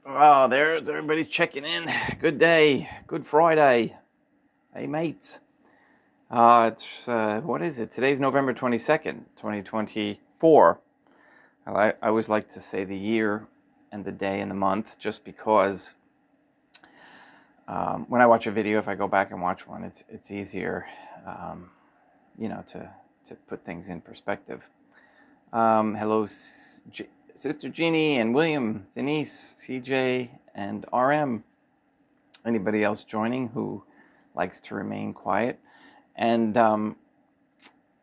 Oh, there's everybody checking in. Good day. Good Friday. Hey, mates. What is it? Today's November 22nd, 2024. I always like to say the year and the day and the month just because when I watch a video, if I go back and watch one, it's easier, to put things in perspective. Hello, Sister Jeannie and William, Denise, CJ, and RM. Anybody else joining who likes to remain quiet? And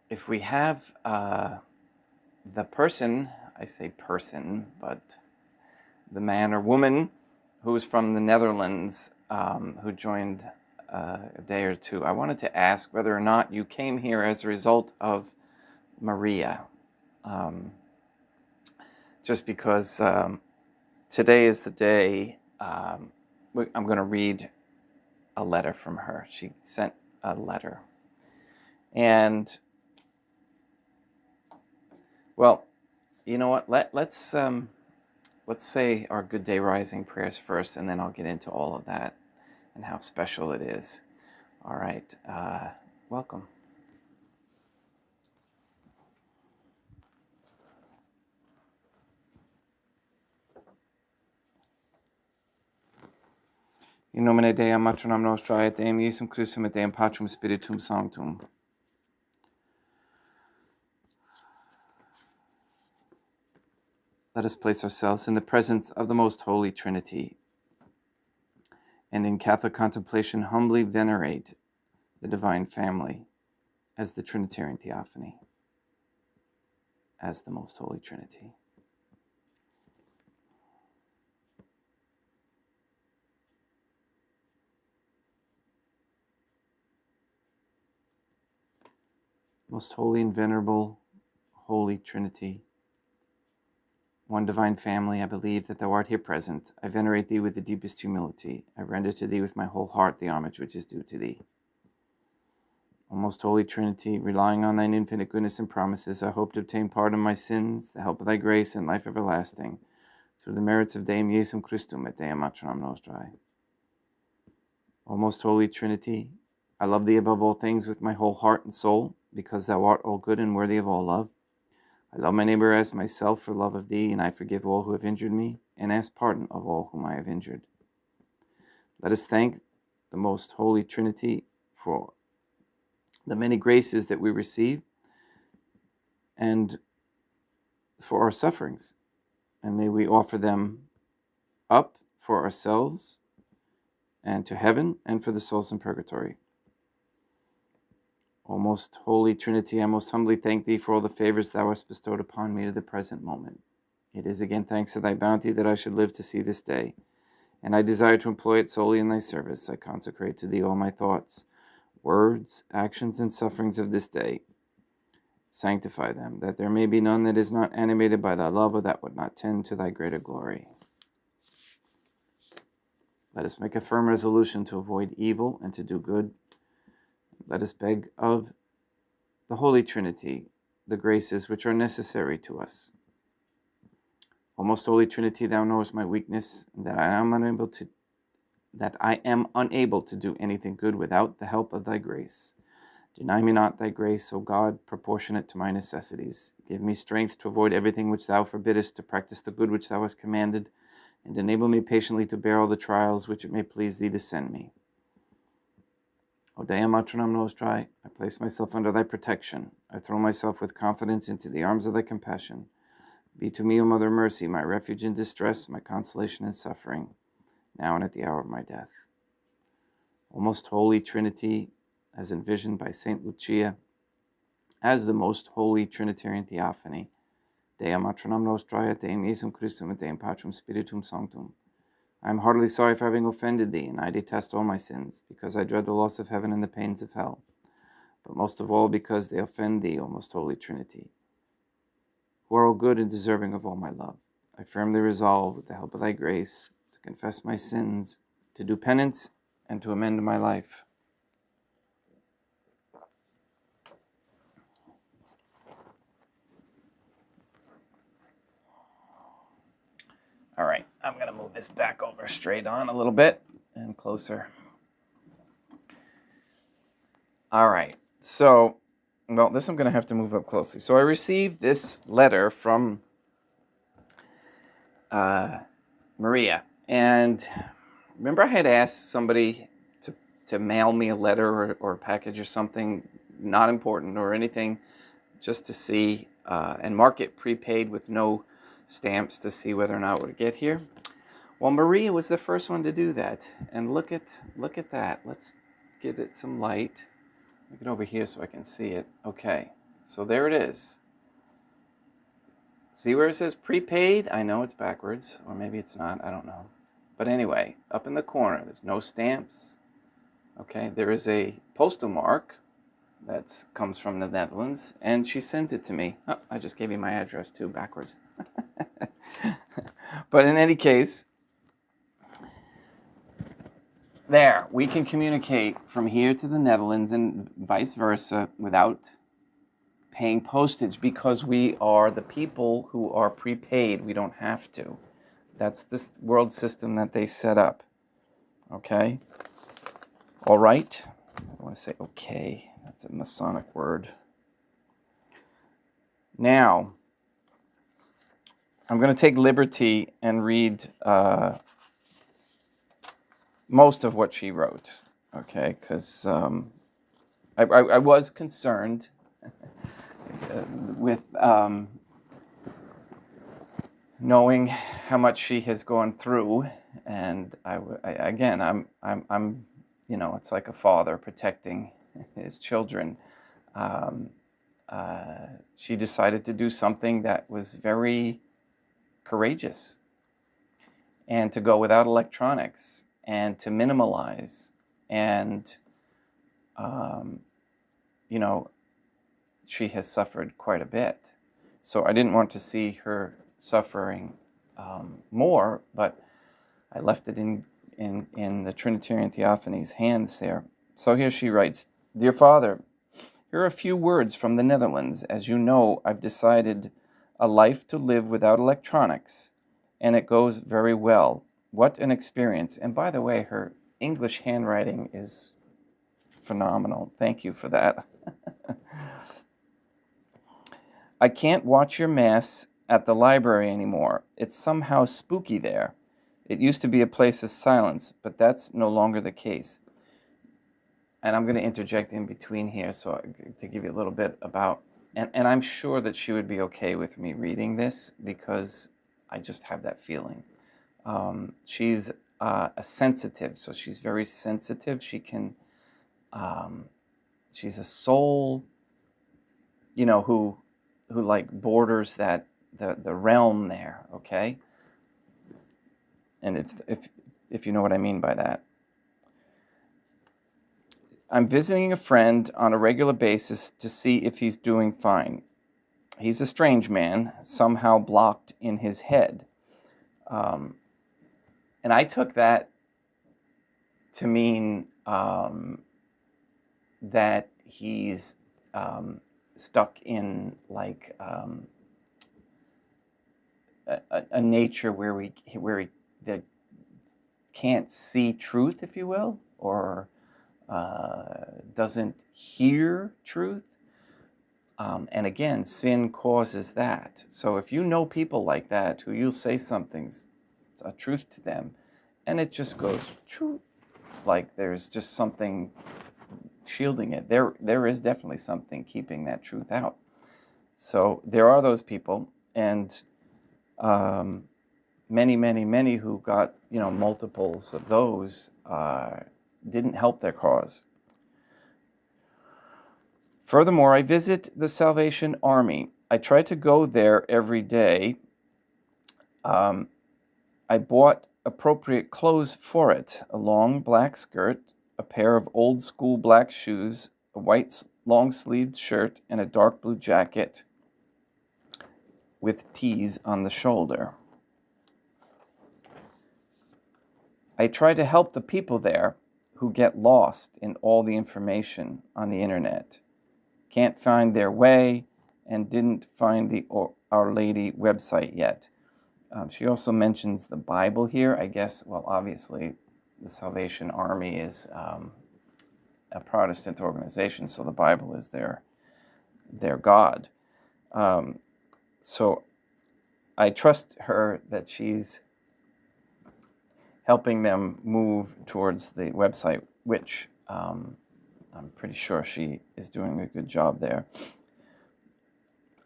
if we have the person, I say person, but the man or woman who is from the Netherlands, who joined a day or two, I wanted to ask whether or not you came here as a result of Maria. Just because today is the day, I'm going to read a letter from her. She sent a letter. And, well, you know what? Let's say our Good Day Rising prayers first, and then I'll get into all of that and how special it is. All right. Welcome. In nomine Dei, matronam nostrae, et Deum Iesum Christum, et Deum Patrum Spiritum Sanctum. Let us place ourselves in the presence of the Most Holy Trinity, and in Catholic contemplation humbly venerate the Divine Family as the Trinitarian Theophany, as the Most Holy Trinity. Most holy and venerable Holy Trinity, one divine family, I believe that thou art here present. I venerate thee with the deepest humility. I render to thee with my whole heart the homage which is due to thee. O most holy Trinity, relying on thine infinite goodness and promises, I hope to obtain pardon of my sins, the help of thy grace, and life everlasting, through the merits of Deum Iesum Christum et Deum Matronam Nostrae. O most holy Trinity, I love thee above all things with my whole heart and soul, because thou art all good and worthy of all love. I love my neighbor as myself for love of thee, and I forgive all who have injured me, and ask pardon of all whom I have injured. Let us thank the most holy Trinity for the many graces that we receive and for our sufferings, and may we offer them up for ourselves and to heaven and for the souls in purgatory. O most holy Trinity, I most humbly thank thee for all the favors thou hast bestowed upon me to the present moment. It is again thanks to thy bounty that I should live to see this day, and I desire to employ it solely in thy service. I consecrate to thee all my thoughts, words, actions, and sufferings of this day. Sanctify them, that there may be none that is not animated by thy love, or that would not tend to thy greater glory. Let us make a firm resolution to avoid evil and to do good. Let us beg of the Holy Trinity the graces which are necessary to us. O most holy Trinity, thou knowest my weakness, and that I am unable to do anything good without the help of thy grace. Deny me not thy grace, O God, proportionate to my necessities. Give me strength to avoid everything which thou forbiddest, to practice the good which thou hast commanded, and enable me patiently to bear all the trials which it may please thee to send me. O Deum Matronam Nostrae, I place myself under thy protection. I throw myself with confidence into the arms of thy compassion. Be to me, O Mother of Mercy, my refuge in distress, my consolation in suffering, now and at the hour of my death. O most holy Trinity, as envisioned by Saint Lucia, as the most holy Trinitarian Theophany, Deum Matronam Nostrae, et Deum Iesum Christum, et Deum Patrum Spiritum Sanctum. I am heartily sorry for having offended thee, and I detest all my sins, because I dread the loss of heaven and the pains of hell, but most of all because they offend thee, O most holy Trinity, who are all good and deserving of all my love. I firmly resolve, with the help of thy grace, to confess my sins, to do penance, and to amend my life. All right, I'm going to move this back over straight on a little bit and closer. All right. So, well, this I'm going to have to move up closely. So I received this letter from Maria. And remember I had asked somebody to mail me a letter or a package or something, not important or anything, just to see, and mark it prepaid with no stamps to see whether or not it would get here. Well, Maria was the first one to do that. And look at that. Let's give it some light. Look it over here so I can see it. Okay, so there it is. See where it says prepaid? I know it's backwards, or maybe it's not, I don't know. But anyway, up in the corner, there's no stamps. Okay, there is a postal mark that comes from the Netherlands, and she sends it to me. Oh, I just gave you my address too, backwards. But in any case, there, we can communicate from here to the Netherlands and vice versa without paying postage because we are the people who are prepaid. We don't have to. That's this world system that they set up. Okay? All right? I want to say okay. That's a Masonic word. Now, I'm going to take liberty and read most of what she wrote. Okay? Because I was concerned with knowing how much she has gone through, and again, I'm, you know, it's like a father protecting his children. She decided to do something that was very courageous, and to go without electronics, and to minimalize, and you know, she has suffered quite a bit. So I didn't want to see her suffering more, but I left it in the Trinitarian Theophany's hands there. So here she writes, "Dear Father, here are a few words from the Netherlands. As you know, I've decided a life to live without electronics, and it goes very well. What an experience." And by the way, her English handwriting is phenomenal. Thank you for that. "I can't watch your Mass at the library anymore. It's somehow spooky there. It used to be a place of silence, but that's no longer the case." And I'm going to interject in between here so to give you a little bit about, and I'm sure that she would be okay with me reading this because I just have that feeling. She's a sensitive, so she's very sensitive. She can, she's a soul, you know, who like borders that the realm there, okay? And if you know what I mean by that. "I'm visiting a friend on a regular basis to see if he's doing fine. He's a strange man, somehow blocked in his head." And I took that to mean that he's stuck in like a nature where he can't see truth, if you will, or doesn't hear truth. And again, sin causes that. So if you know people like that, who you'll say something's a truth to them, and it just goes true, like there's just something shielding it. There is definitely something keeping that truth out. So there are those people, and many who got, you know, multiples of those didn't help their cause. "Furthermore, I visit the Salvation Army. I try to go there every day. I bought appropriate clothes for it: a long black skirt, a pair of old school black shoes, a white long-sleeved shirt, and a dark blue jacket with T's on the shoulder. I try to help the people there who get lost in all the information on the internet, can't find their way, and didn't find the Our Lady website yet." She also mentions the Bible here. I guess, well, obviously, the Salvation Army is a Protestant organization, so the Bible is their God. So I trust her that she's helping them move towards the website, which I'm pretty sure she is doing a good job there.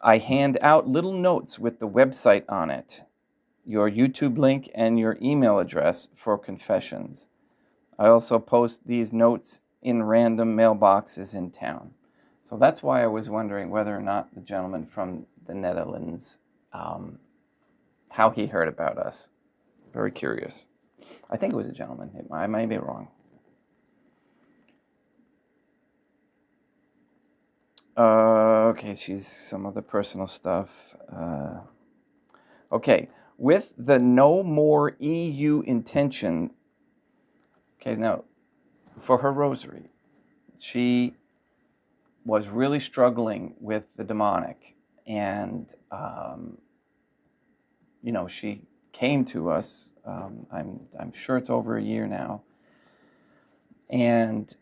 I hand out little notes with the website on it, your YouTube link, and your email address for confessions. I also post these notes in random mailboxes in town. So that's why I was wondering whether or not the gentleman from the Netherlands, how he heard about us. Very curious. I think it was a gentleman. I may be wrong. Okay, she's some of the personal stuff. Okay, with the no more EU intention. Okay, now, for her rosary, she was really struggling with the demonic. And, she came to us. I'm sure it's over a year now. And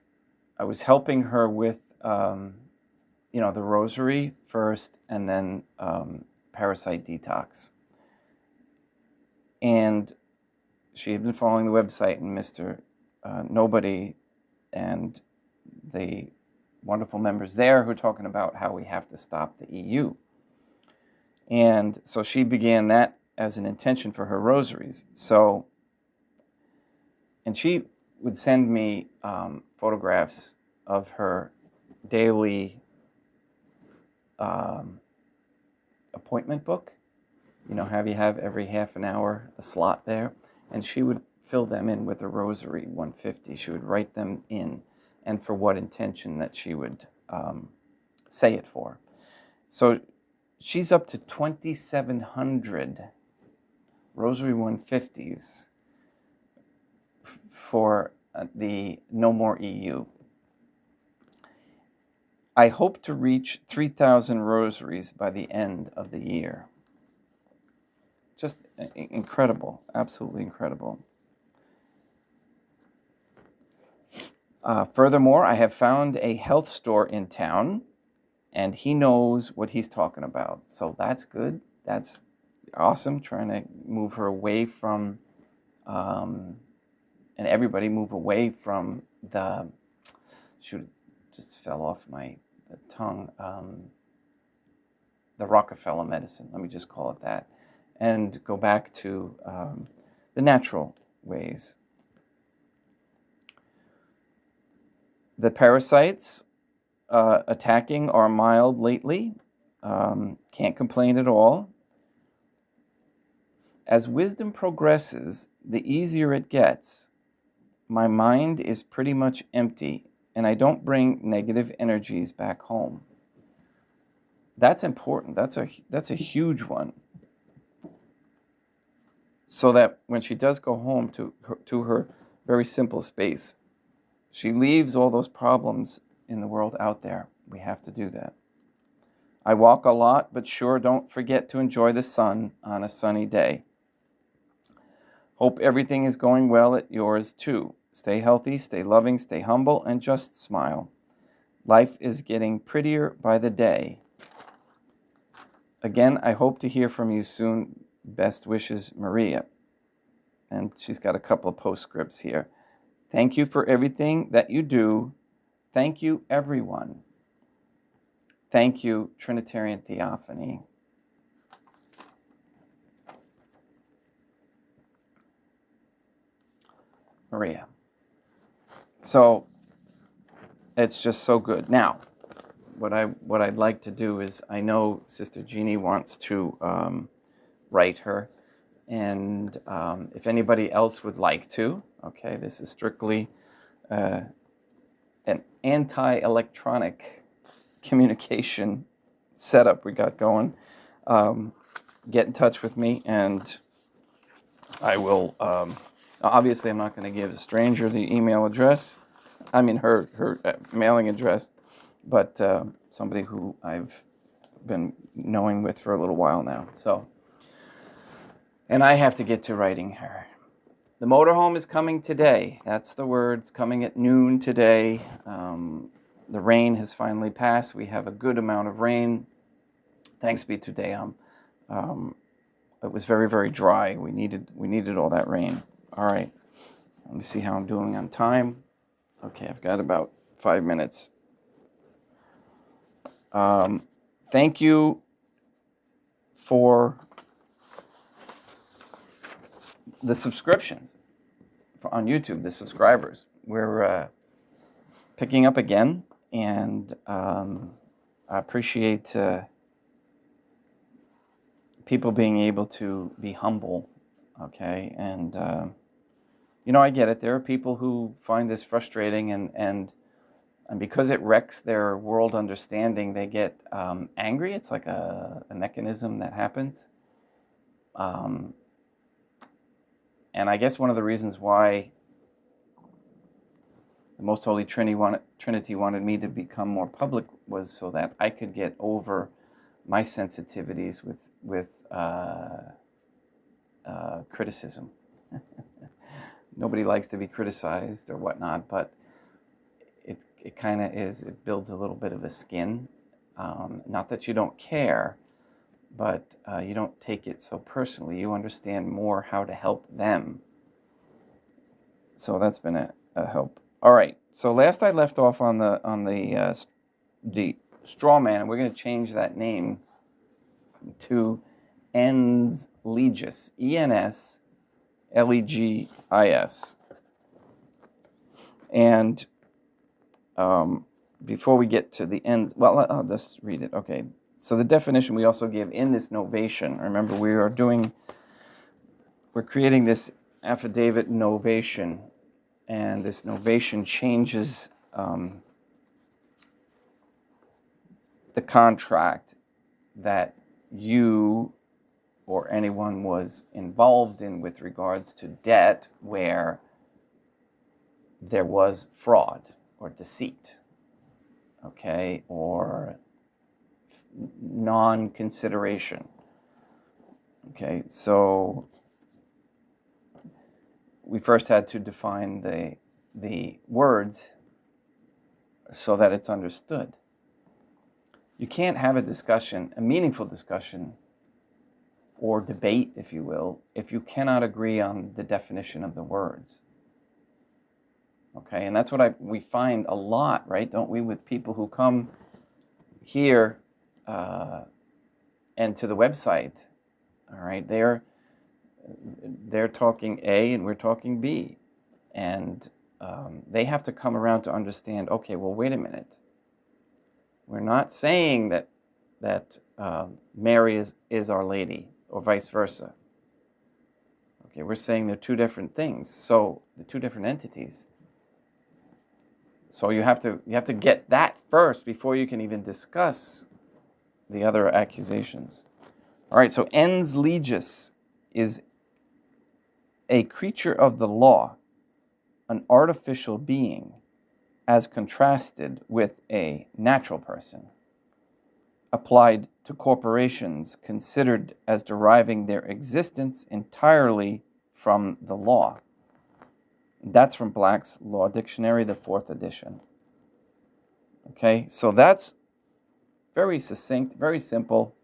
I was helping her with, the rosary first, and then parasite detox. And she had been following the website and Mr. Nobody and the wonderful members there who are talking about how we have to stop the EU. And so she began that as an intention for her rosaries. And she would send me photographs of her daily appointment book. Have you have every half an hour a slot there? And she would fill them in with a rosary 150. She would write them in and for what intention that she would say it for. So she's up to 2,700 rosary 150s for the No More EU. I hope to reach 3,000 rosaries by the end of the year. Just incredible, absolutely incredible. Furthermore, I have found a health store in town, and he knows what he's talking about. So that's good. That's awesome, trying to move her away from, and everybody move away from the, shoot, it just fell off the tongue, the Rockefeller medicine, let me just call it that, and go back to the natural ways. The parasites attacking are mild lately. Can't complain at all. As wisdom progresses, the easier it gets. My mind is pretty much empty, and I don't bring negative energies back home. That's important. That's a huge one. So that when she does go home to her very simple space, she leaves all those problems in the world out there. We have to do that. I walk a lot, but sure don't forget to enjoy the sun on a sunny day. Hope everything is going well at yours too. Stay healthy, stay loving, stay humble, and just smile. Life is getting prettier by the day. Again, I hope to hear from you soon. Best wishes, Maria. And she's got a couple of postscripts here. Thank you for everything that you do. Thank you, everyone. Thank you, Trinitarian Theophany. Maria. So it's just so good. Now, what I'd like to do is, I know Sister Jeannie wants to write her, and if anybody else would like to, okay, this is strictly an anti-electronic communication setup we got going. Get in touch with me, and I will. Obviously, I'm not going to give a stranger the email address. I mean, her mailing address, but somebody who I've been knowing with for a little while now. So And I have to get to writing her. The motorhome is coming today. That's the words, coming at noon today. The rain has finally passed. We have a good amount of rain. Thanks be to Deum. It was very, very dry. We needed all that rain. All right. Let me see how I'm doing on time. Okay, I've got about 5 minutes. Thank you for the subscriptions on YouTube, the subscribers. We're picking up again, and I appreciate people being able to be humble, okay? And, I get it. There are people who find this frustrating, and because it wrecks their world understanding, they get angry. It's like a mechanism that happens. And I guess one of the reasons why the Most Holy Trinity wanted me to become more public was so that I could get over my sensitivities with criticism. Nobody likes to be criticized or whatnot, but it kind of is. It builds a little bit of a skin. Not that you don't care, but you don't take it so personally. You understand more how to help them. So that's been a help. All right. So last I left off on the Strawman, and we're going to change that name to Ens Legis, ENSLEGIS. And before we get to the ends, well, I'll just read it. Okay. So the definition we also give in this novation. Remember, we're creating this affidavit novation, and this novation changes the contract that you or anyone was involved in with regards to debt where there was fraud or deceit, okay, or non-consideration. Okay, so we first had to define the words so that it's understood. You can't have a discussion, a meaningful discussion, or debate, if you will, if you cannot agree on the definition of the words. Okay, and that's what we find a lot, right? Don't we, with people who come here and to the website, all right, they're talking A and we're talking B, and they have to come around to understand, okay, well, wait a minute. We're not saying that Mary is Our Lady, or vice versa. Okay, we're saying they're two different things. So the two different entities. So you have to get that first before you can even discuss the other accusations. All right. So Ens Legis is a creature of the law, an artificial being, as contrasted with a natural person, applied to corporations considered as deriving their existence entirely from the law. That's from Black's Law Dictionary, the 4th edition. Okay, so that's very succinct, very simple.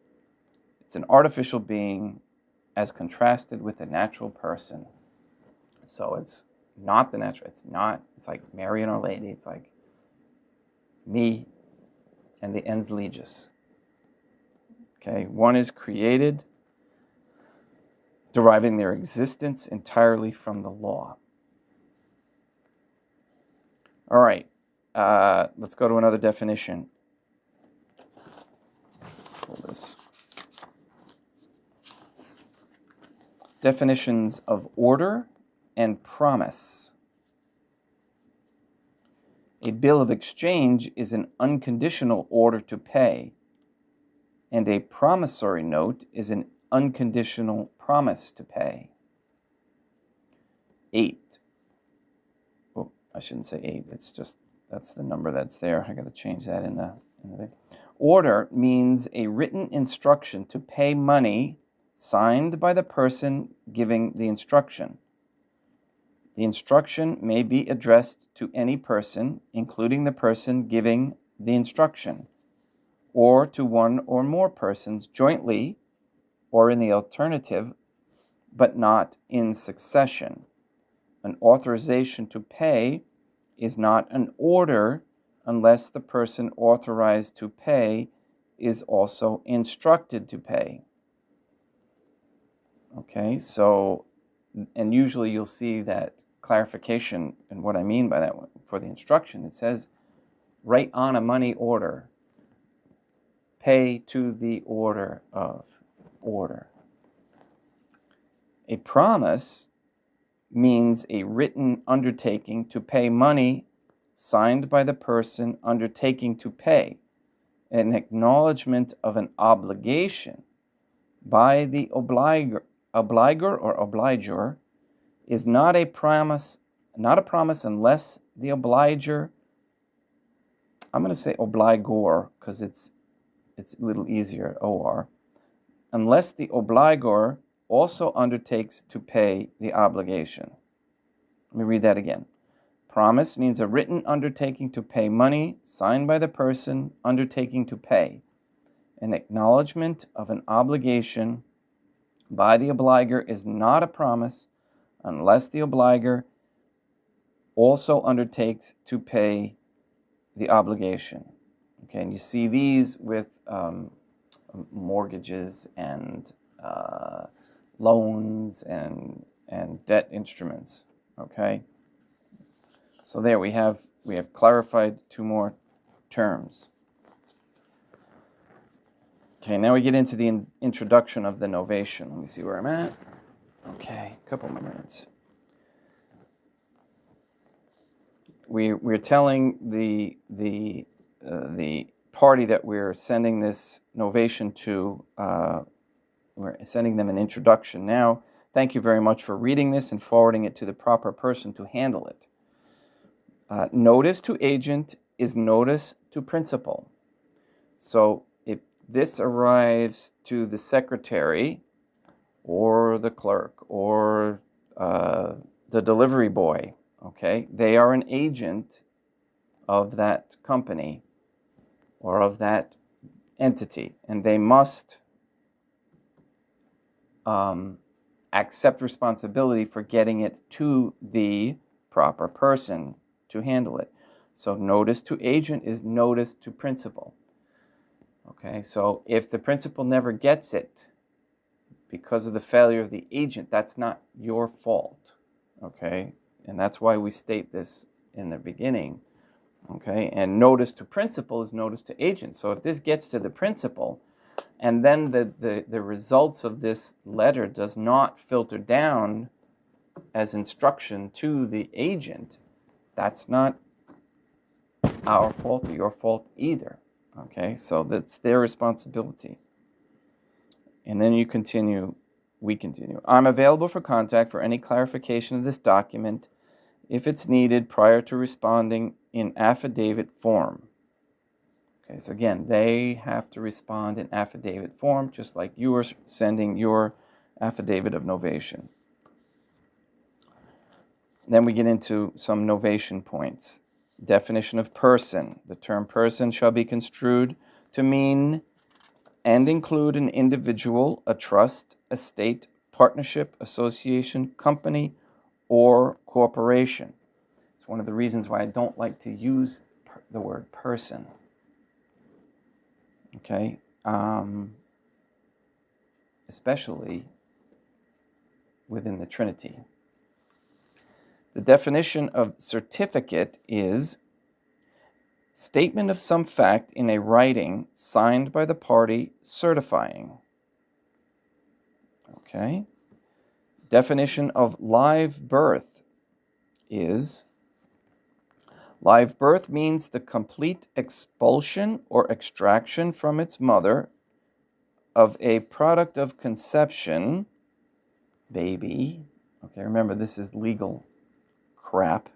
It's an artificial being as contrasted with a natural person. So it's not the natural, it's like Mary and Our Lady, it's like me and the Ens Legis. Okay, one is created, deriving their existence entirely from the law. All right, let's go to another definition. Pull this. Definitions of order and promise. A bill of exchange is an unconditional order to pay, and a promissory note is an unconditional promise to pay. 8. Oh, I shouldn't say 8. That's the number that's there. I got to change that in the. Order means a written instruction to pay money signed by the person giving the instruction. The instruction may be addressed to any person, including the person giving the instruction, or to one or more persons jointly, or in the alternative, but not in succession. An authorization to pay is not an order unless the person authorized to pay is also instructed to pay. Okay, so, and usually you'll see that clarification, and what I mean by that for the instruction, it says, write on a money order, pay to the order of order. A promise means a written undertaking to pay money signed by the person undertaking to pay, an acknowledgement of an obligation by the obliger or obliger is not a promise unless the obliger, I'm going to say obligor because it's a little easier, OR, unless the obligor also undertakes to pay the obligation. Let me read that again. Promise means a written undertaking to pay money signed by the person undertaking to pay, an acknowledgement of an obligation by the obliger is not a promise unless the obliger also undertakes to pay the obligation. Okay, and you see these with mortgages and loans and debt instruments. Okay, so there we have clarified two more terms. Okay, now we get into the introduction of the Novation. Let me see where I'm at. Okay, a couple more minutes. We're telling the party that we're sending this Novation to, we're sending them an introduction now. Thank you very much for reading this and forwarding it to the proper person to handle it. Notice to agent is notice to principal. So if this arrives to the secretary or the clerk or the delivery boy, okay, they are an agent of that company or of that entity, and they must accept responsibility for getting it to the proper person to handle it. So notice to agent is notice to principal. Okay, so if the principal never gets it because of the failure of the agent, that's not your fault. Okay, and that's why we state this in the beginning. Okay, and notice to principal is notice to agent. So if this gets to the principal, and then the results of this letter does not filter down as instruction to the agent, that's not our fault or your fault either. Okay, so that's their responsibility. And then we continue. I'm available for contact for any clarification of this document if it's needed prior to responding in affidavit form. Okay, so again, they have to respond in affidavit form, just like you are sending your affidavit of novation. Then we get into some novation points. Definition of person. The term person shall be construed to mean and include an individual, a trust, estate, partnership, association, company, or corporation. It's one of the reasons why I don't like to use the word person. Okay, especially within the Trinity. The definition of certificate is statement of some fact in a writing signed by the party certifying. Okay. Definition of live birth is live birth means the complete expulsion or extraction from its mother of a product of conception, baby. Okay, remember this is legal crap.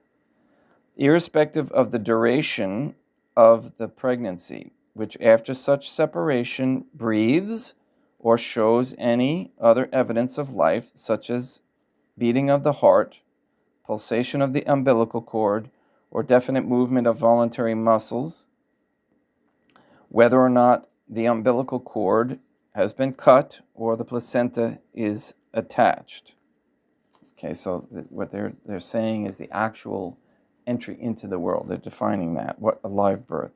Irrespective of the duration of the pregnancy, which after such separation breathes or shows any other evidence of life, such as beating of the heart, pulsation of the umbilical cord, or definite movement of voluntary muscles, whether or not the umbilical cord has been cut or the placenta is attached. Okay, so what they're saying is the actual entry into the world. They're defining that, what a live birth.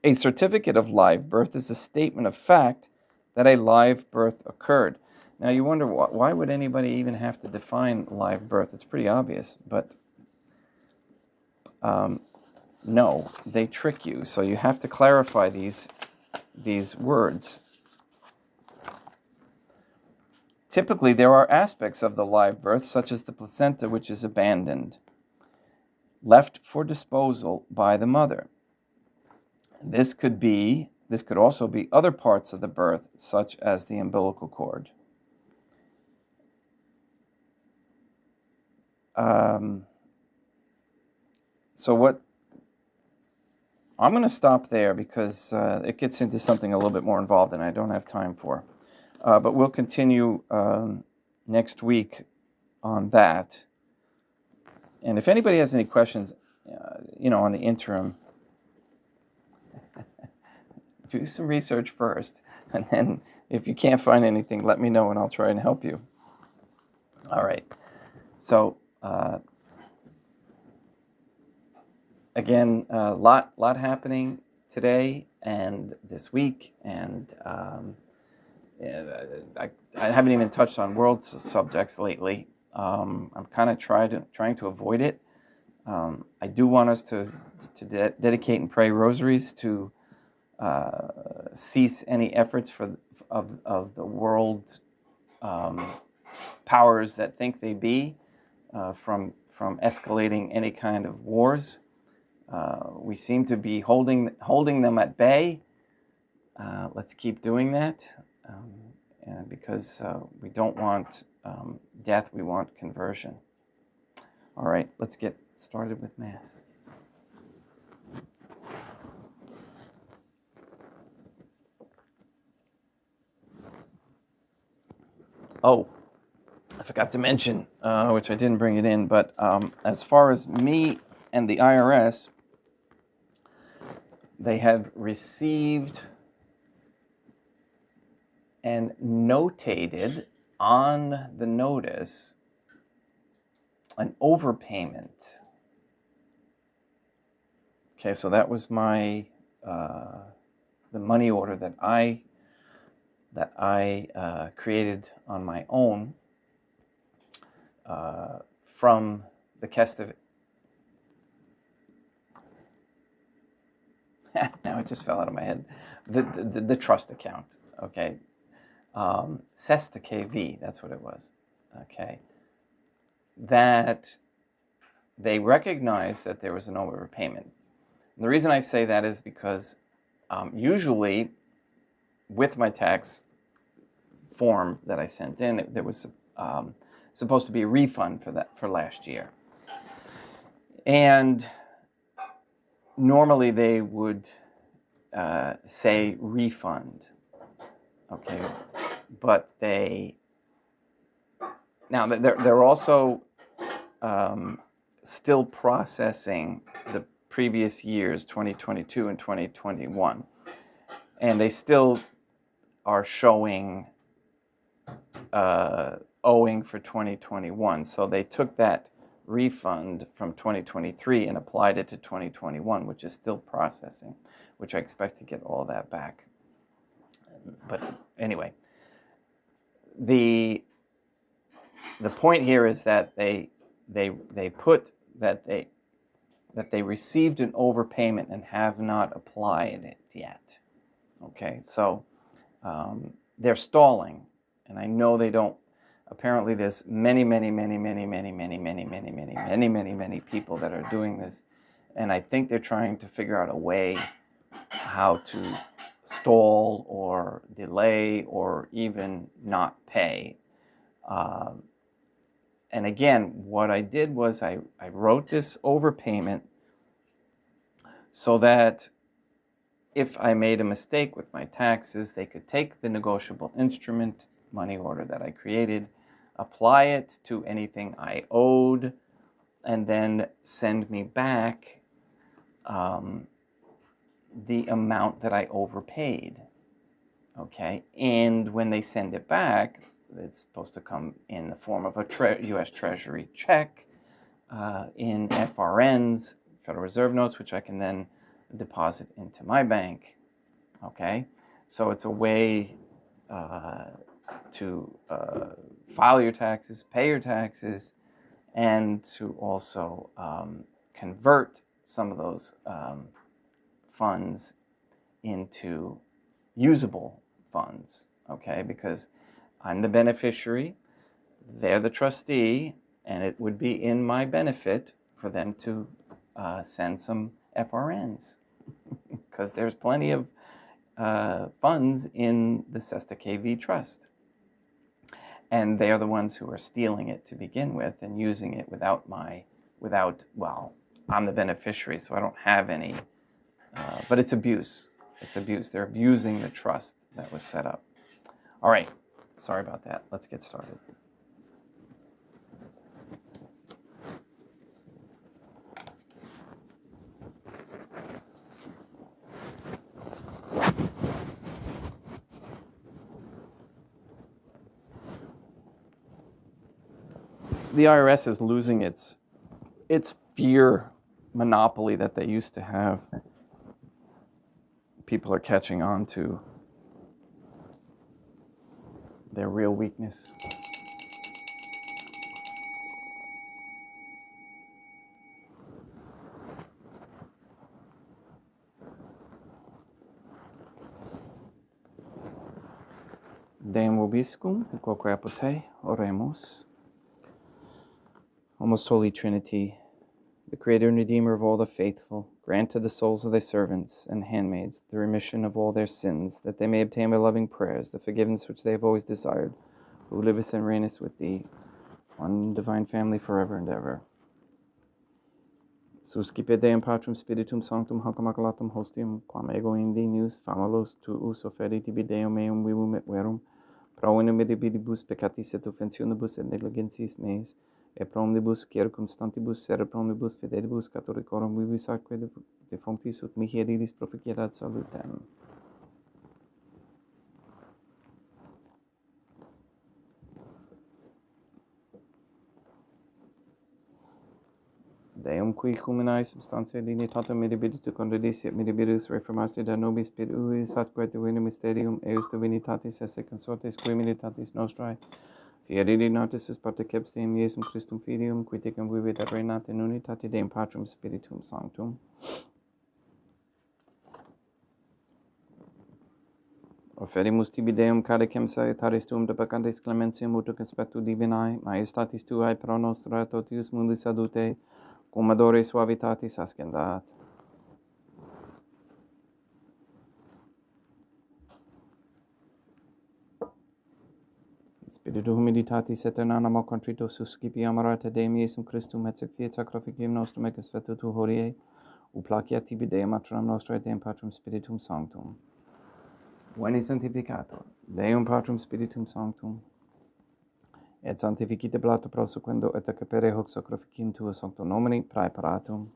A certificate of live birth is a statement of fact that a live birth occurred. Now you wonder, why would anybody even have to define live birth? It's pretty obvious, but no, they trick you. So you have to clarify these words. Typically, there are aspects of the live birth, such as the placenta, which is abandoned, left for disposal by the mother. This could also be other parts of the birth, such as the umbilical cord. So what I'm going to stop there because it gets into something a little bit more involved and I don't have time for. But we'll continue next week on that. And if anybody has any questions, on the interim, do some research first. And then if you can't find anything, let me know and I'll try and help you. All right. So, again, a lot happening today and this week, and I haven't even touched on world subjects lately. I'm kind of trying to avoid it. I do want us to dedicate and pray rosaries to cease any efforts of the world powers that think they be from escalating any kind of wars. We seem to be holding them at bay. Let's keep doing that, and because we don't want death, we want conversion. All right, let's get started with Mass. Oh, I forgot to mention, which I didn't bring it in, but as far as me and the IRS, they have received and notated on the notice an overpayment. Okay, so that was my the money order that I created on my own from the Kestiv. Now it just fell out of my head. The trust account. Okay, Sesta KV. That's what it was. Okay, that they recognized that there was an overpayment. And the reason I say that is because usually with my tax form that I sent in, there was supposed to be a refund for last year. And normally they would say refund, okay, but they're also still processing the previous years, 2022 and 2021, and they still are showing owing for 2021. So they took that refund from 2023 and applied it to 2021, which is still processing, which I expect to get all that back. But anyway, the point here is that they put that they received an overpayment and have not applied it yet. Okay, so they're stalling, and I know they don't. Apparently, there's many people that are doing this, and I think they're trying to figure out a way how to stall or delay or even not pay. And again, what I did was I wrote this overpayment so that if I made a mistake with my taxes, they could take the negotiable instrument, money order that I created, apply it to anything I owed, and then send me back the amount that I overpaid. Okay, and when they send it back, it's supposed to come in the form of a U.S. Treasury check, in FRNs, Federal Reserve notes, which I can then deposit into my bank. Okay, so it's a way to file your taxes, pay your taxes, and to also convert some of those funds into usable funds, okay? Because I'm the beneficiary, they're the trustee, and it would be in my benefit for them to send some FRNs, because there's plenty of funds in the Sesta KV Trust. And they are the ones who are stealing it to begin with and using it well, I'm the beneficiary, so I don't have any, but it's abuse. It's abuse. They're abusing the trust that was set up. All right, sorry about that. Let's get started. The IRS is losing its fear monopoly that they used to have. People are catching on to their real weakness. Deum vobiscum, quoque apote, oremus. O most holy Trinity, the Creator and Redeemer of all the faithful, grant to the souls of thy servants and handmaids the remission of all their sins, that they may obtain by loving prayers the forgiveness which they have always desired, who livest and reignest with thee, one divine family forever and ever. Suscipe Deum Patrum Spiritum Sanctum Hanc Immaculatum Hostium, quam ego indi neus famalos tuus oferi tibi Deum meum vivum et verum, pro innumerabilibus peccatis et offensionibus et negligencies meis, et pro omnibus circumstantibus sere pro omnibus fidelibus catholicorum vivis atque defunctis ut mihi iris proficiat salutem. Deum qui humanae substantia dignitatem mirabilitu condidis et mirabilis reformasti da nobis per uis atque divino mysterium eus divinitatis esse consortes qui militatis nostrae fieri notis is particips Deum Iesum Christum Filium, qui tecum vivit et reinat in unitate Deum Patrum Spiritum Sanctum. Oferimus tibi Deum cadecem salutaris tuum de peccantis clementiam ut conspectu divinae, majestatis tuae pro nostra totius mundis adute, cum adore suavitatis ascendat. Spiritu humilitatis et animo contrito suscipi amarate Deum Iesum Christum et fiat sacrificium nostrum et conspectu tu hodie, uplaciat tibi Deum matronam nostrae Deum Patrum Spiritum Sanctum. Veni sanctificator, Deum Patrum Spiritum Sanctum, et sanctificite blato prosequendo et acapere hoc sacrificium tuo sancto nomini praeparatum.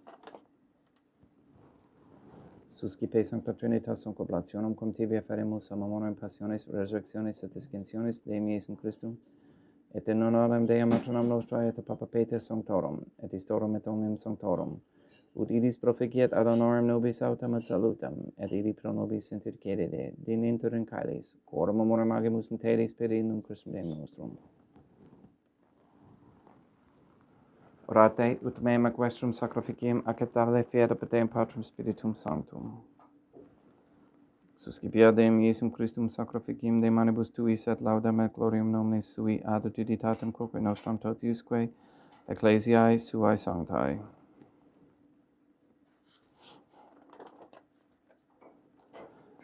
Suscipe Sancta Trinitas sunt oblationum cum tibi aferimus a memoriam passiones, resurrectiones et ascensiones Deum Iesum Christum, et in honorem Deum matronam nostrae et Papa Peter Sanctorum, et istorum et omnium Sanctorum, ut idis proficiat ad honorem nobis autem et salutem, et idi pro nobis intercedere, din inter in caelis, quorum memoriam agimus in telis per innum Christum Deum nostrum. Orate ut meam ac vestrum sacrificium acceptabile fiat per Deum Patrum Spiritum Sanctum. Suscipia Deum Iesum Christum sacrificium de manibus tuis et laudam et gloriam nomine sui ad utilitatem quoque nostram totiusque ecclesiae suae sanctae.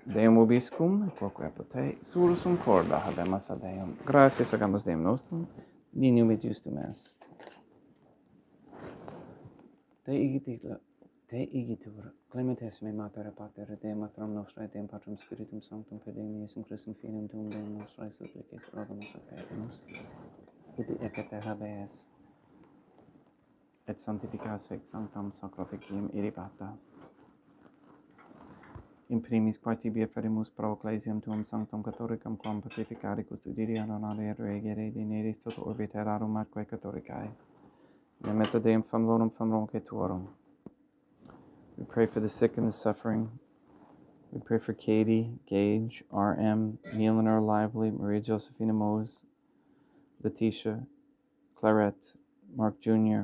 Deum vobiscum, quoque apote, sursum corda habemus ad Deum. Gratias agamus Deum nostrum, dignum et justum est. Te igitila Te igitur, clementes me mater pater, Deum matram nostrae, Deum patrum spiritum sanctum, Deum Iesum Christum finem tuum, Deum nostrae supplices, rogamus affetimus, ut ecce habeas, et sanctificas vec sanctam sacraficium irripata. In primis qua tibi ferimus pro ecclesiam tuum sanctum catholicam, quam pacificare custodire anonare et regere dineris tot orbe terrarum atque catholicae. Nemeta Deum famlorum famronque tuorum. We pray for the sick and the suffering. We pray for Katie, Gage, R.M., Eleanor Lively, Maria Josephina Mose, Letitia, Clarette, Mark Jr.,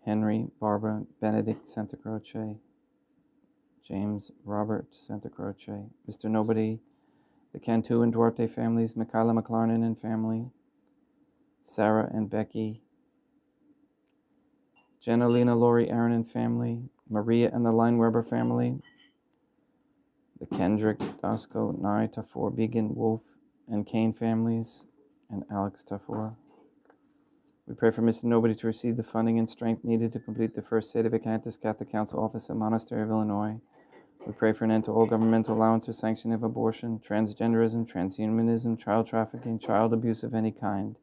Henry, Barbara, Benedict Santa Croce, James, Robert Santa Croce, Mr. Nobody, the Cantu and Duarte families, Michaela McLarnon and family, Sarah and Becky, Jenalina, Lori, Aaron and family, Maria and the Lineweber family, the Kendrick, Dasco, Nari, Tafor, Began, Wolf, and Kane families, and Alex Tafor. We pray for Mr. Nobody to receive the funding and strength needed to complete the first Sede Vacantis Catholic Council office at Monastery of Illinois. We pray for an end to all governmental allowance or sanction of abortion, transgenderism, transhumanism, child trafficking, child abuse of any kind,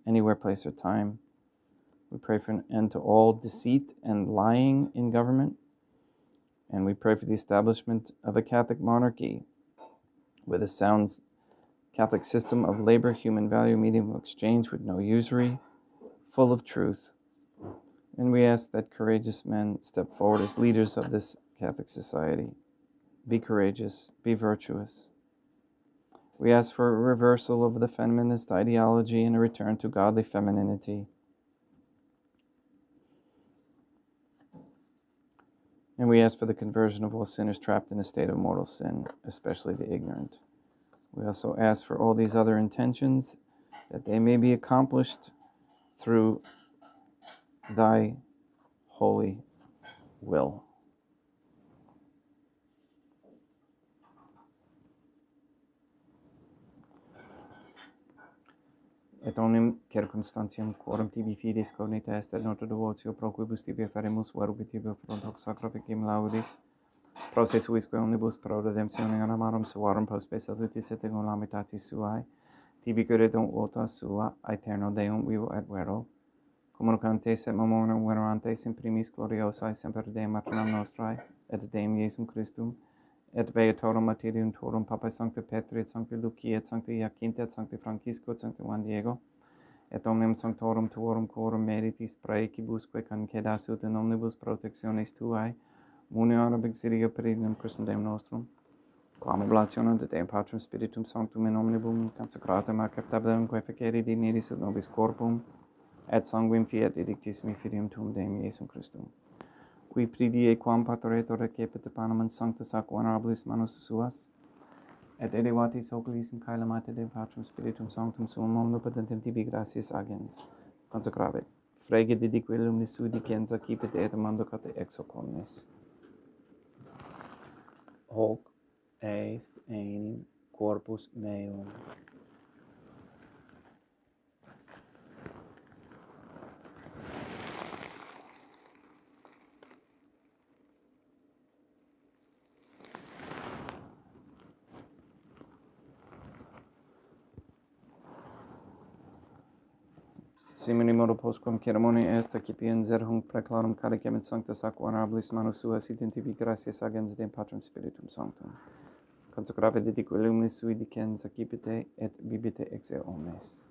anywhere, place, or time. We pray for an end to all deceit and lying in government. And we pray for the establishment of a Catholic monarchy with a sound Catholic system of labor, human value, medium of exchange with no usury, full of truth. And we ask that courageous men step forward as leaders of this Catholic society. Be courageous, be virtuous. We ask for a reversal of the feminist ideology and a return to godly femininity. And we ask for the conversion of all sinners trapped in a state of mortal sin, especially the ignorant. We also ask for all these other intentions, that they may be accomplished through thy holy will. Et omnium circumstantium quorum tibi fidis cognita est et nota devotio pro quibus tibi ferimus verubit tibi front hoc sacrificium laudis pro se suisque omnibus pro redemptione anamarum suarum post salutis et lamitatis suae tibi credum vota sua aeterno Deum vivo et vero communicantes et memoriam venerantes in primis gloriosae semper Deum maternam nostrae et Deum Iesum Christum et beatorum martyrium tuorum Papa Sancti Petri et Sancti Lucia et Sancti Jacinta et Sancti Francisco et Sancti Juan Diego et omnium sanctorum tuorum quorum meritis praecibusque concedasut in omnibus protectionis tuae muniorum exilia peregrinum Christum Deum nostrum quam oblationem de Deum Patrum Spiritum Sanctum in omnibus consecratum acceptabilem quae feceri dineris ut nobis corpum et sanguinem fiat edictissimi filium tuum Deum Iesum Christum qui pridie quam pateretur recepit panem in sanctus ac venerabilis manus suas, et elevatis oculis in caelamate Deum Patrum Spiritum Sanctum suum omnipotentem tibi gratias agens, consecravit, frege didique lumnis sui dicens accipit et mandocate ex hoc omnes. Hoc est enim corpus meum. Simini modo postquam ceremonia est accipien zerhunc preclarum caricem et sanctus ac venerabilis manus suas sit in tibi gratias agens Deum Patrum Spiritum Sanctum. Consecrave didique lumnis sui dicens accipite et bibite ex eo omnes.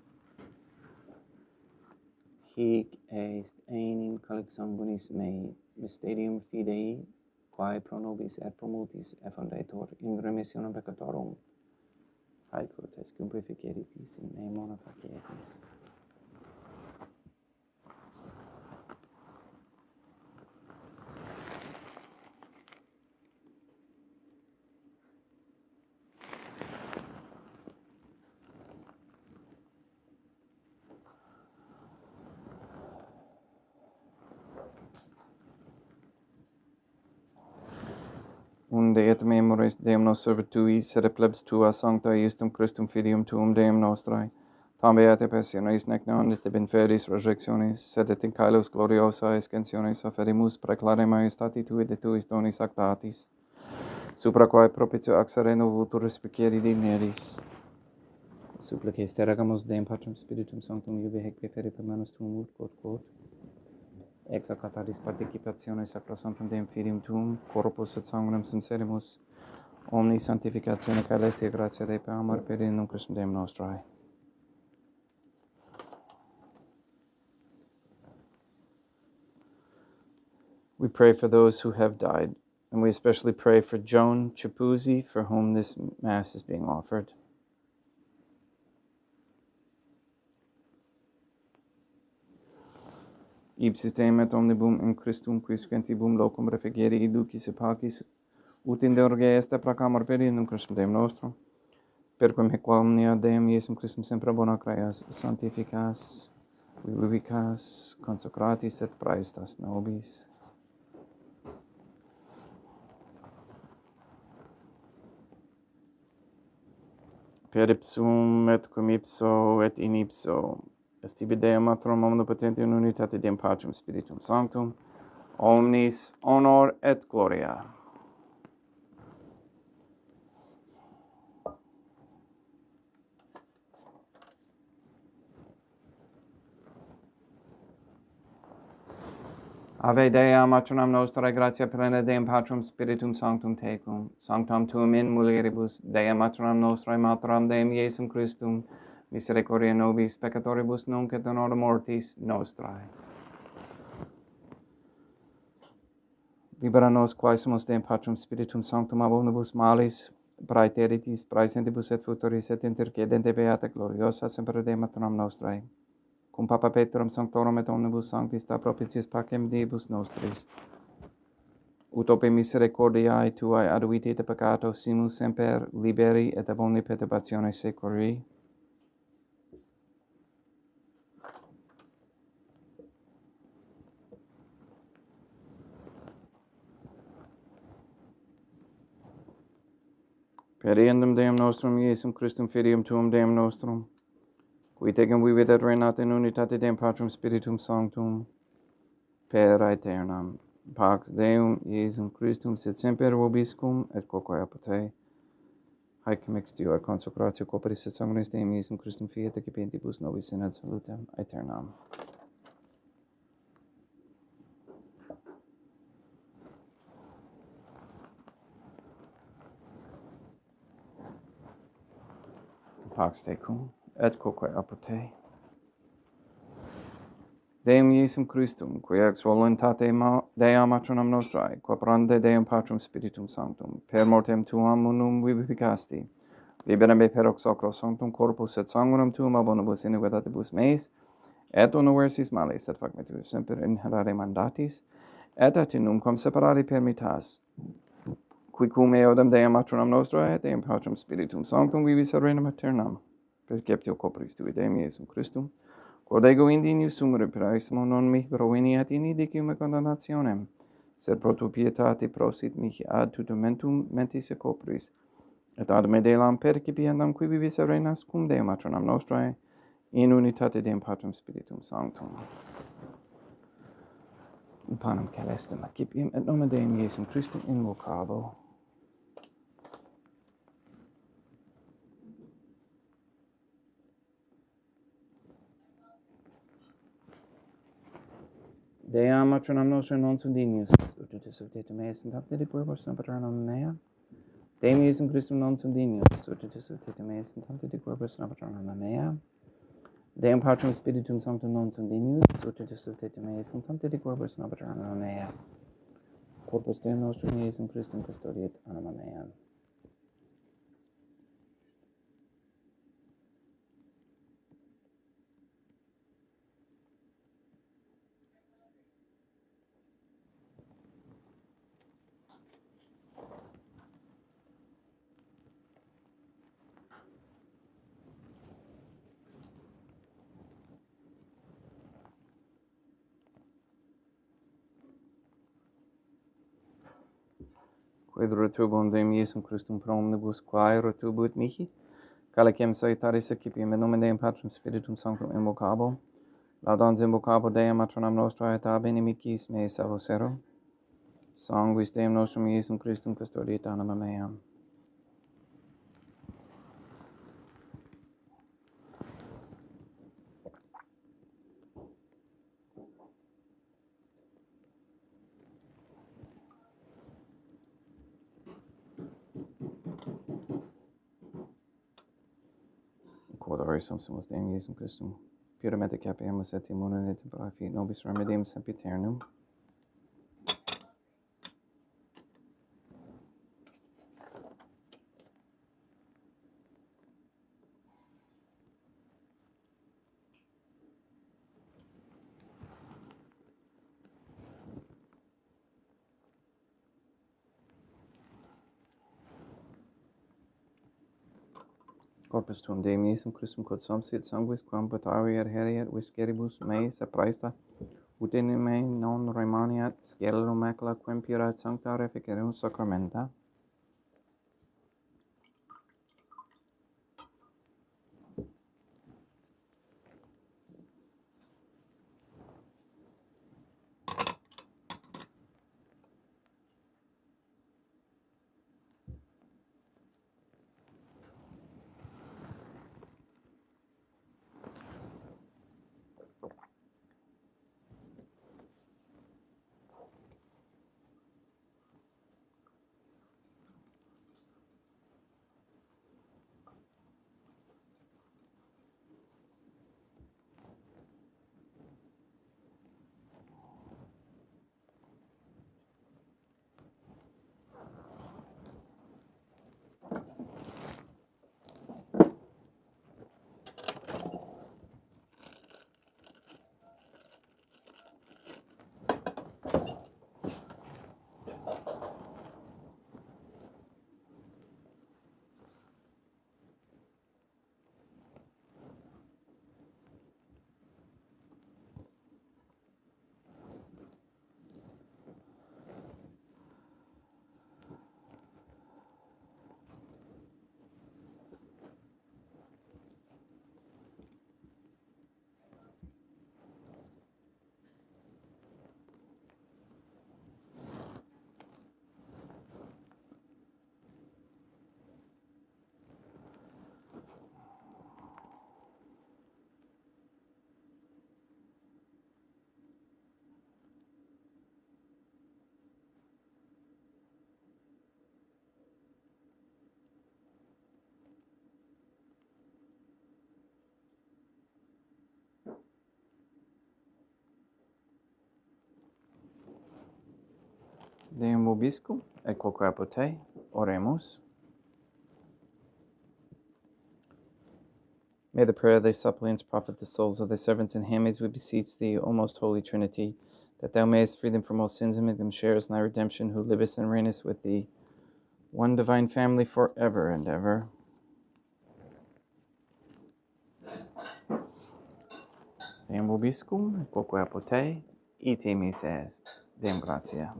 Hic est enim calix sanguinis mei, mysterium fidei, quae pro nobis et pro multis effundetur in remissionem peccatorum. Haecut est cum purificeritis in me mona facietis. Unde et memores Deum nos servitui, sed plebs tua sancta iustum Christum filium tuum Deum nostrae, Tam beate passionis nec non et benferis resurrectionis, sed et in caelos gloriosa escensionis offerimus preclare majestati tui de tuis donis actatis, supra quae propitio axere novutur respicieri digneris. Supplices teragamus Deum Patrem Spiritum Sanctum iubi hec pefere per manus tuum ut quod ex acatatis participationis sacrosanctum Deum Filium tuum, corpus et sanguinem sincerimus, omni sanctificatione caelestia gratia Dei per amor per in Christum Deum nostrae. We pray for those who have died, and we especially pray for Joan Chapuzzi, for whom this Mass is being offered. Ipsis Deum et omnibum in Christum quis gentibum locum refegere iducis et pacis, ut in Deurge est placamur per in Christum Deum nostrum, per quem hec omnia Deum Iesum Christum sempre bona creas, sanctificas, vivicas, consecratis et praestas nobis. Per ipsum et cum ipso et in ipso, est tibi Deum Matrum omnipotente in unitate Deum Patrem Spiritum Sanctum, omnis honor et gloria. Ave Dea, Matronam Nostrae, gratia plena Deum Patrum Spiritum Sanctum Tecum, sanctam tuum in mulieribus, Dea Matronam Nostrae, Materam Deum Iesum Christum, misericordia nobis peccatoribus nunc et in hora mortis nostrae. Libera nos quaesimus Deum Patrum Spiritum Sanctum ab omnibus malis, praeteritis, praesentibus et futuris et intercedente beata gloriosa semper Dei Matronam Nostrae. Cum Papa Petrum Sanctorum et omnibus sanctis da propitiis pacem Deibus nostris. Ut ope misericordiae Tuae aduiti de peccato simus semper liberi et ab omni perturbatione securi. Per eundem Deum nostrum Iesum Christum Filium Tuum Deum nostrum, qui tecum vivit et reinat in unitate Deum Patrum Spiritum Sanctum, per aeternam. Pax Deum Iesum Christum sit semper vobiscum et quoque apud te. Haec mixtio et consecratio corporis et sanguinis Deum Iesum Christum fiat ecipentibus nobis in ad salutem aeternam. Pax tecum et quoque apud te. Deum Iesum Christum, qui ex voluntate Dea Matronam Nostrae, qua prande Deum Patrum Spiritum Sanctum, per mortem Tuam unum vivificasti, libera me per hoc sacro sanctum corpus et sanguinem Tuum ab omnibus iniquitatibus meis, et universis malis, et fac me tu semper inhalare mandatis, et atinum quam separari permittas, qui cum eodem Deum Matronam Nostrae, et Deum Patrum Spiritum Sanctum vivis arenam aeternam, perceptio corporis Tui Deum Iesum Christum, quod ego indinius sum reparaisimo non mihi proveniat in idicium et condamnationem, sed pro tu pietate prosit mihi ad tutumentum mentis et corporis, et ad me delam percipiendam qui vivis et reinas cum Deum Matronam Nostrae, in unitate Deum Patrum Spiritum Sanctum. Panem celestem accipiam et nomen Deum Iesum Christum invocabo. Dea Matronam Nostrae non sunt dignius, ut subtetum meis in tapte de puerbos napaternam mea. Deum Iesum Christum non sunt dignius, ut subtetum meis in tapte de puerbos napaternam mea. Deum Patrum Spiritum Sanctum non sunt dignius, ut subtetum meis in tapte de puerbos napaternam mea. Corpus Deum nostrum Iesum Christum custodiet anima mea. Quid rotubum Deum Iesum Christum pro omnibus quae rotubut mihi, Calicem Saitaris Accipim, in nomine Deum Patrum Spiritum Sanctum invocabo, laudans invocabo Deum matronam nostra et ab inimicis mei salvosero, sanguis Deum nostrum Iesum Christum custodiet anima meam. Quod orisum sumus Deum Iesum Christum, puramente capiamus et immunem et tempora fit nobis remedium sempiternum. Corpus tuum Deum Iesum Christum quod somsit sanguis quam potavi adheriat visceribus meis apraesta, ut in me non remaniat scelero macula quem pura et sancta reficerum sacramenta. Deum vobiscum, et quoque apote, oremus. May the prayer of thy suppliants profit the souls of thy servants and handmaids, we beseech thee, O most holy Trinity, that thou mayest free them from all sins and make them sharers in thy redemption, who livest and reignest with thee, one divine family forever and ever. Deum vobiscum, et quoque apote, ite mises. Deum gratia.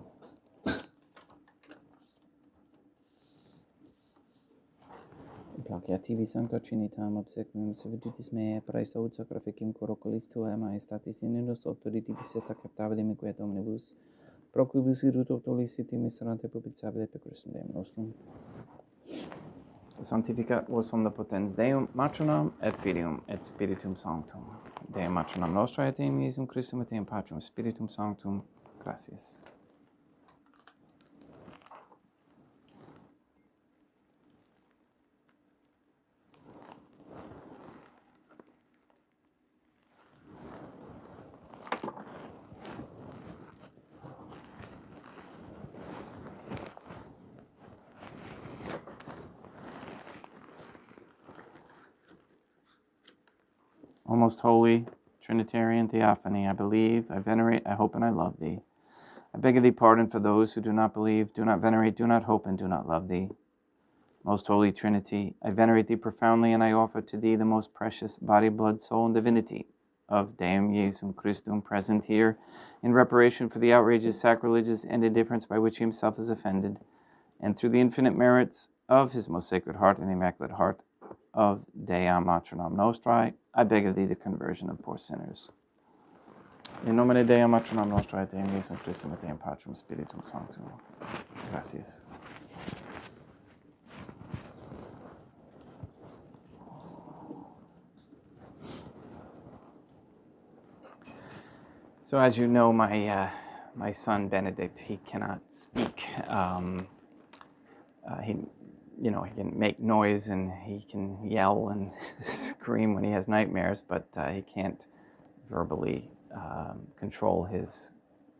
Placiativi Sancta Trinitam obsequium servitutis mea praesta ut sacrificum corocolis tua maestatis in nos auctoritis et acceptabile quae omnibus pro quibus irut autoliciti miserante publicabile per Christum Deum nostrum. Sanctificat vos omnipotens Deum, Matronam, et Filium, et Spiritum Sanctum. Deum Matronam nostra, et Deum Iesum Christum, et Deum Patrum, Spiritum Sanctum. Gracias. O most holy Trinitarian Theophany, I believe, I venerate, I hope, and I love thee. I beg of thee pardon for those who do not believe, do not venerate, do not hope, and do not love thee. Most holy Trinity, I venerate thee profoundly, and I offer to thee the most precious body, blood, soul, and divinity of Deum Iesum Christum present here in reparation for the outrages, sacrileges, and indifference by which he himself is offended, and through the infinite merits of his most sacred heart and immaculate heart, of Deam Matronam Nostrae, I beg of thee the conversion of poor sinners. In nomine Deum Matronam Nostrae, Deum Iesum Christum, et Deum Patrum Spiritum Sanctum. Gracias. So as you know, my son Benedict, he cannot speak. He can make noise and he can yell and scream when he has nightmares, but he can't verbally control his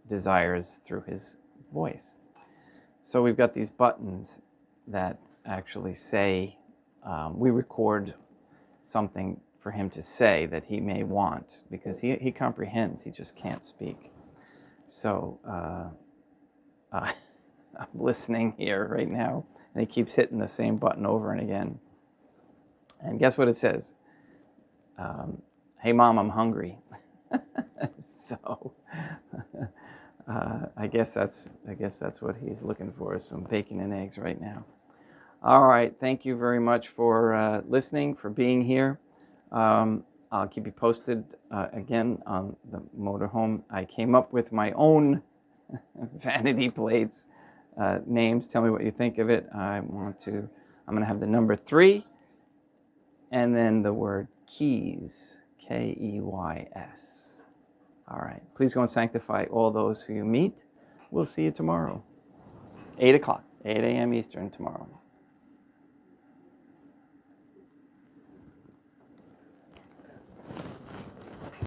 desires through his voice. So we've got these buttons that actually say, we record something for him to say that he may want, because he comprehends, he just can't speak. So I'm listening here right now, and he keeps hitting the same button over and again. And guess what it says? Hey Mom, I'm hungry. So I guess that's what he's looking for, is some bacon and eggs right now. All right, thank you very much for listening, for being here. I'll keep you posted again on the motorhome. I came up with my own vanity plates names. Tell me what you think of it. I'm going to have the number 3 and then the word keys, Keys. All right, please go and sanctify all those who you meet. We'll see you tomorrow, 8 o'clock, 8 a.m. Eastern tomorrow.